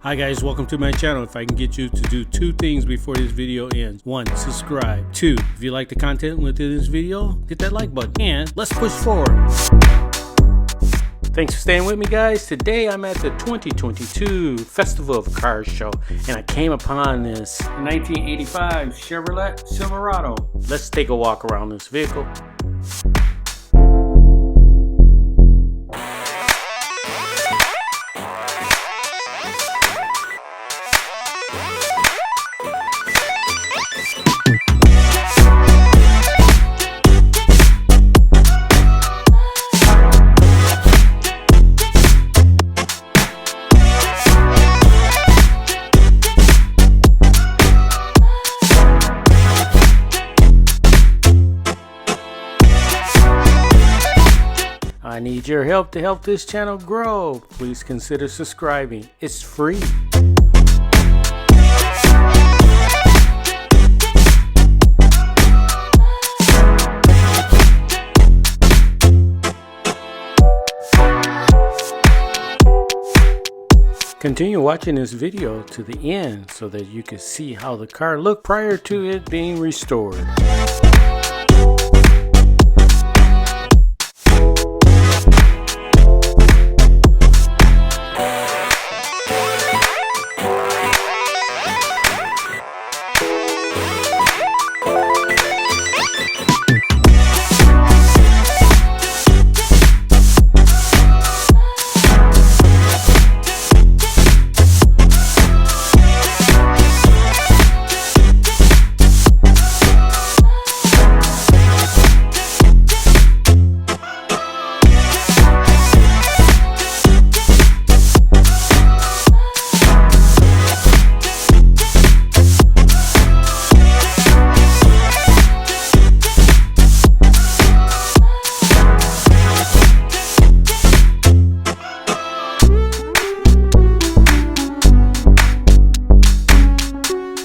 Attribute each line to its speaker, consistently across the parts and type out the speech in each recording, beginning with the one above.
Speaker 1: Hi guys, welcome to my channel. If I can get you to do two things before this video ends. One, subscribe. Two, if you like the content within this video, hit that like button and let's push forward. Thanks for staying with me, guys. Today I'm at the 2022 Festival of Cars show and I came upon this 1985 Chevrolet Silverado. Let's take a walk around this vehicle. I need your help to help this channel grow. Please consider subscribing. It's free. Continue watching this video to the end so that you can see how the car looked prior to it being restored.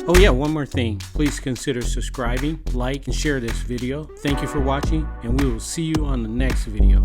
Speaker 1: Oh yeah, one more thing. Please consider subscribing, like, and share this video. Thank you for watching, and we will see you on the next video.